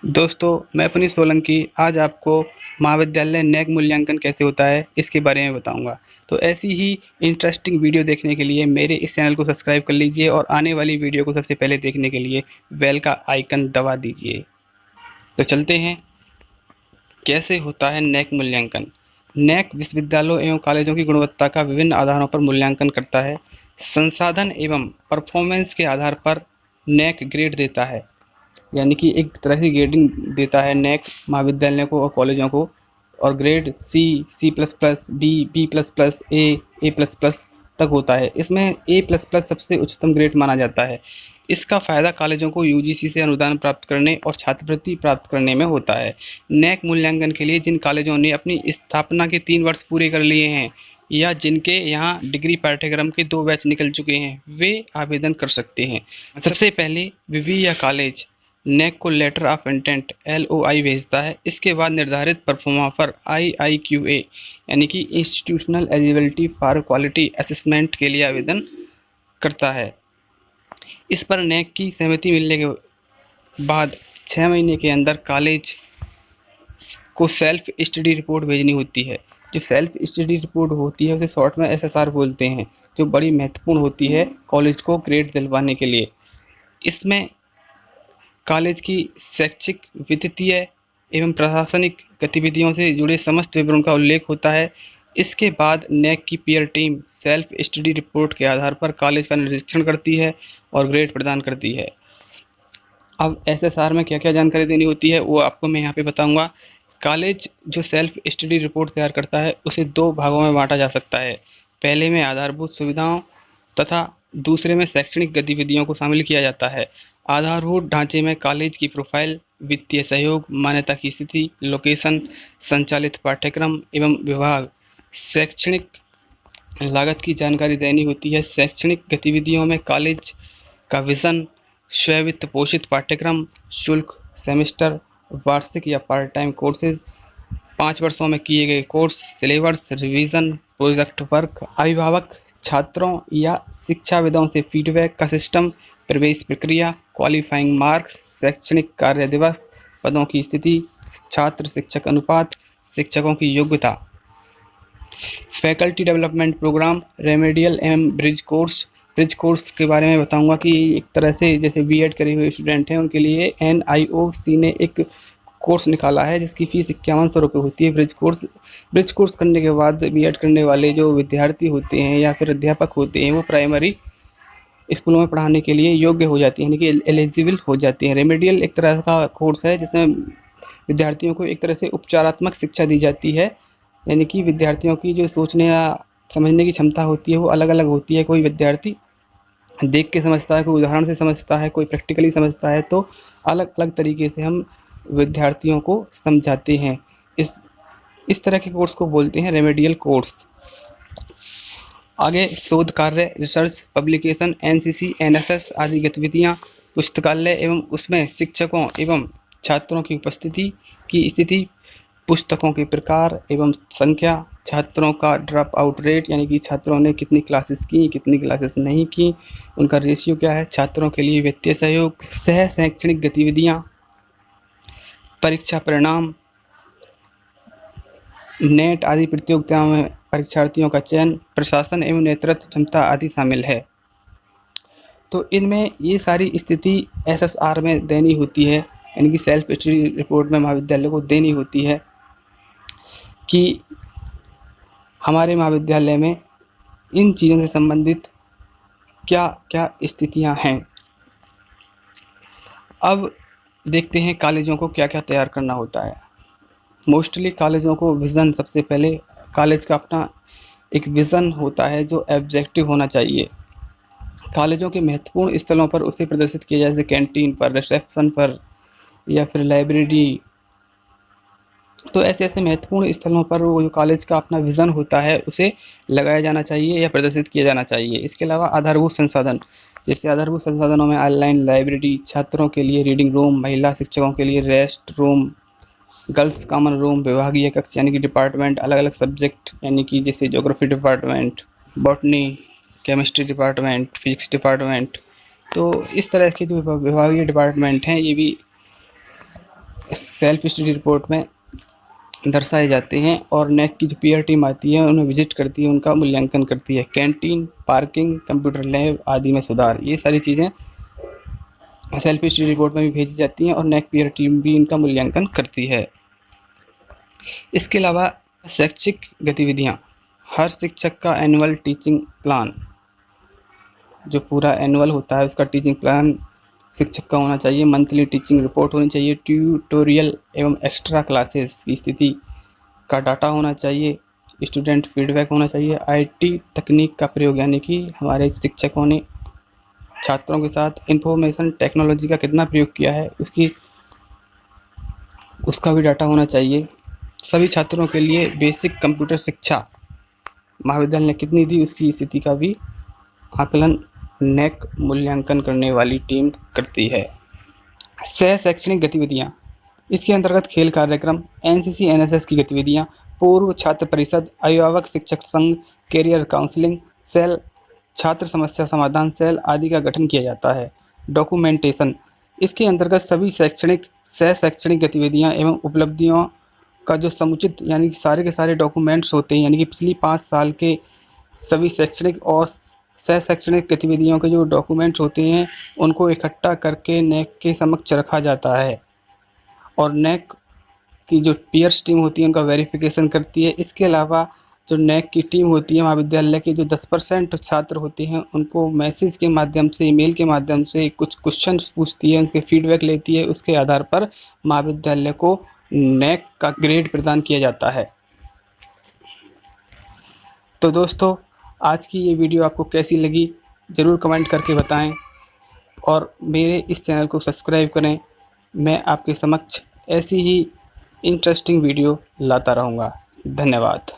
दोस्तों, मैं अपनी सोलंकी आज आपको महाविद्यालय नैक मूल्यांकन कैसे होता है इसके बारे में बताऊंगा। तो ऐसी ही इंटरेस्टिंग वीडियो देखने के लिए मेरे इस चैनल को सब्सक्राइब कर लीजिए और आने वाली वीडियो को सबसे पहले देखने के लिए बेल का आइकन दबा दीजिए। तो चलते हैं, कैसे होता है नैक मूल्यांकन। नैक विश्वविद्यालयों एवं कॉलेजों की गुणवत्ता का विभिन्न आधारों पर मूल्यांकन करता है। संसाधन एवं परफॉर्मेंस के आधार पर नैक ग्रेड देता है, यानी कि एक तरह की ग्रेडिंग देता है नैक महाविद्यालयों को और कॉलेजों को। और grade C, C++, D, B++, A++ तक होता है। इसमें A++ सबसे उच्चतम ग्रेड माना जाता है। इसका फ़ायदा कॉलेजों को यूजीसी से अनुदान प्राप्त करने और छात्रवृत्ति प्राप्त करने में होता है। नैक मूल्यांकन के लिए जिन कॉलेजों ने अपनी स्थापना के 3 वर्ष पूरे कर लिए हैं या जिनके यहाँ डिग्री पाठ्यक्रम के 2 बैच निकल चुके हैं, वे आवेदन कर सकते हैं। सबसे पहले विवि या कॉलेज नैक को लेटर ऑफ इंटेंट LOI भेजता है। इसके बाद निर्धारित परफॉर्मा पर IIQA यानी कि institutional eligibility for quality assessment के लिए आवेदन करता है। इस पर नैक की सहमति मिलने के बाद 6 महीने के अंदर कॉलेज को सेल्फ स्टडी रिपोर्ट भेजनी होती है। जो सेल्फ स्टडी रिपोर्ट होती है उसे शॉर्ट में SSR बोलते हैं, जो बड़ी महत्वपूर्ण होती है कॉलेज को ग्रेड दिलवाने के लिए। इसमें कॉलेज की शैक्षिक, वित्तीय एवं प्रशासनिक गतिविधियों से जुड़े समस्त विवरणों का उल्लेख होता है। इसके बाद नैक की peer team self study report के आधार पर कॉलेज का निरीक्षण करती है और ग्रेड प्रदान करती है। अब SSR में क्या क्या जानकारी देनी होती है वो आपको मैं यहाँ पे बताऊँगा। कॉलेज जो सेल्फ स्टडी रिपोर्ट तैयार करता है उसे 2 भागों में बांटा जा सकता है। पहले में आधारभूत सुविधाओं तथा दूसरे में शैक्षणिक गतिविधियों को शामिल किया जाता है। आधारभूत ढांचे में कॉलेज की प्रोफाइल, वित्तीय सहयोग, मान्यता की स्थिति, लोकेशन, संचालित पाठ्यक्रम एवं विभाग, शैक्षणिक लागत की जानकारी देनी होती है। शैक्षणिक गतिविधियों में कॉलेज का विज़न, स्ववित्त पोषित पाठ्यक्रम, शुल्क, सेमेस्टर, वार्षिक या पार्ट टाइम कोर्सेज, 5 वर्षों में किए गए course, syllabus, revision, project work, अभिभावक, छात्रों या शिक्षाविदों से फीडबैक का सिस्टम, प्रवेश प्रक्रिया, क्वालिफाइंग मार्क्स, शैक्षणिक कार्य दिवस, पदों की स्थिति, छात्र शिक्षक अनुपात, शिक्षकों की योग्यता, फैकल्टी डेवलपमेंट प्रोग्राम, रेमेडियल एवं ब्रिज कोर्स। ब्रिज कोर्स के बारे में बताऊंगा कि एक तरह से जैसे B.Ed करे हुए स्टूडेंट हैं उनके लिए NIOC ने एक कोर्स निकाला है जिसकी फ़ीस 5100 रुपये होती है। ब्रिज कोर्स करने के बाद B.Ed करने वाले जो विद्यार्थी होते हैं या फिर अध्यापक होते हैं वो प्राइमरी स्कूलों में पढ़ाने के लिए योग्य हो जाती हैं, यानी कि एलिजिबल हो जाती हैं। रेमेडियल एक तरह का कोर्स है जिसमें विद्यार्थियों को एक तरह से उपचारात्मक शिक्षा दी जाती है, यानी कि विद्यार्थियों की जो सोचने या समझने की क्षमता होती है वो अलग अलग होती है। कोई विद्यार्थी देख के समझता है, कोई उदाहरण से समझता है, कोई प्रैक्टिकली समझता है। तो अलग अलग तरीके से हम विद्यार्थियों को समझाते हैं। इस तरह के कोर्स को बोलते हैं रेमेडियल कोर्स। आगे शोध कार्य, रिसर्च, पब्लिकेशन, NCC, NSS आदि गतिविधियाँ, पुस्तकालय एवं उसमें शिक्षकों एवं छात्रों की उपस्थिति की स्थिति, पुस्तकों के प्रकार एवं संख्या, छात्रों का ड्रॉप आउट रेट यानी कि छात्रों ने कितनी क्लासेस की, कितनी क्लासेस नहीं की, उनका रेशियो क्या है, छात्रों के लिए वित्तीय सहयोग, सह शैक्षणिक गतिविधियाँ, परीक्षा परिणाम, नेट आदि प्रतियोगिताओं में परीक्षार्थियों का चयन, प्रशासन एवं नेतृत्व क्षमता आदि शामिल है। तो इनमें ये सारी स्थिति SSR में देनी होती है, यानी कि सेल्फ स्टडी रिपोर्ट में महाविद्यालय को देनी होती है कि हमारे महाविद्यालय में इन चीज़ों से संबंधित क्या क्या स्थितियां हैं। अब देखते हैं कॉलेजों को क्या क्या तैयार करना होता है। मोस्टली कॉलेजों को विज़न, सबसे पहले कॉलेज का अपना एक विज़न होता है जो ऑब्जेक्टिव होना चाहिए। कॉलेजों के महत्वपूर्ण स्थलों पर उसे प्रदर्शित किया जाए, जैसे कैंटीन पर, रिसेप्शन पर या फिर लाइब्रेरी। तो ऐसे ऐसे महत्वपूर्ण स्थलों पर वो जो कॉलेज का अपना विज़न होता है उसे लगाया जाना चाहिए या प्रदर्शित किया जाना चाहिए। इसके अलावा आधारभूत संसाधन, जैसे आधारभूत संसाधनों में ऑनलाइन लाइब्रेरी, छात्रों के लिए रीडिंग रूम, महिला शिक्षकों के लिए rest room, girls common room, विभागीय कक्ष यानी कि डिपार्टमेंट, अलग अलग सब्जेक्ट यानी कि जैसे geography department, botany, chemistry department, physics department. तो इस तरह के जो विभागीय डिपार्टमेंट हैं ये भी सेल्फ स्टडी रिपोर्ट में दर्शाए जाते हैं और नेक की जो पीयर टीम आती है उन्हें विजिट करती है, उनका मूल्यांकन करती है। कैंटीन, पार्किंग, कंप्यूटर लैब आदि में सुधार, ये सारी चीज़ें सेल्फ स्टडी रिपोर्ट में भी भेजी जाती हैं और नेक पीयर टीम भी इनका मूल्यांकन करती है। इसके अलावा शैक्षिक गतिविधियाँ, हर शिक्षक का एनुअल टीचिंग प्लान, जो पूरा एनुअल होता है उसका टीचिंग प्लान शिक्षक का होना चाहिए। मंथली टीचिंग रिपोर्ट होनी चाहिए। ट्यूटोरियल एवं एक्स्ट्रा क्लासेस की स्थिति का डाटा होना चाहिए। स्टूडेंट फीडबैक होना चाहिए। आईटी तकनीक का प्रयोग, यानी कि हमारे शिक्षकों ने छात्रों के साथ इंफॉर्मेशन टेक्नोलॉजी का कितना प्रयोग किया है उसका भी डाटा होना चाहिए। सभी छात्रों के लिए बेसिक कंप्यूटर शिक्षा महाविद्यालय ने कितनी दी उसकी स्थिति का भी आकलन नेक मूल्यांकन करने वाली टीम करती है। सह शैक्षणिक गतिविधियाँ, इसके अंतर्गत खेल कार्यक्रम, एनसीसी एनएसएस की गतिविधियाँ, पूर्व छात्र परिषद, अभिभावक शिक्षक संघ, कैरियर काउंसलिंग सेल, छात्र समस्या समाधान सेल आदि का गठन किया जाता है। डॉक्यूमेंटेशन, इसके अंतर्गत सभी शैक्षणिक सह शैक्षणिक गतिविधियाँ एवं उपलब्धियों का जो समुचित यानी कि सारे के सारे डॉक्यूमेंट्स होते हैं, यानी कि पिछली 5 साल के सभी शैक्षणिक और सह शैक्षणिक गतिविधियों के जो डॉक्यूमेंट्स होते हैं उनको इकट्ठा करके नेक के समक्ष रखा जाता है और नेक की जो पीयर्स टीम होती है उनका वेरिफिकेशन करती है। इसके अलावा जो नेक की टीम होती है महाविद्यालय के जो 10% छात्र होते हैं उनको मैसेज के माध्यम से, ईमेल के माध्यम से कुछ क्वेश्चन पूछती है, उनके फीडबैक लेती है। उसके आधार पर महाविद्यालय को नेक का ग्रेड प्रदान किया जाता है। तो दोस्तों, आज की ये वीडियो आपको कैसी लगी ज़रूर कमेंट करके बताएं और मेरे इस चैनल को सब्सक्राइब करें। मैं आपके समक्ष ऐसी ही इंटरेस्टिंग वीडियो लाता रहूँगा। धन्यवाद।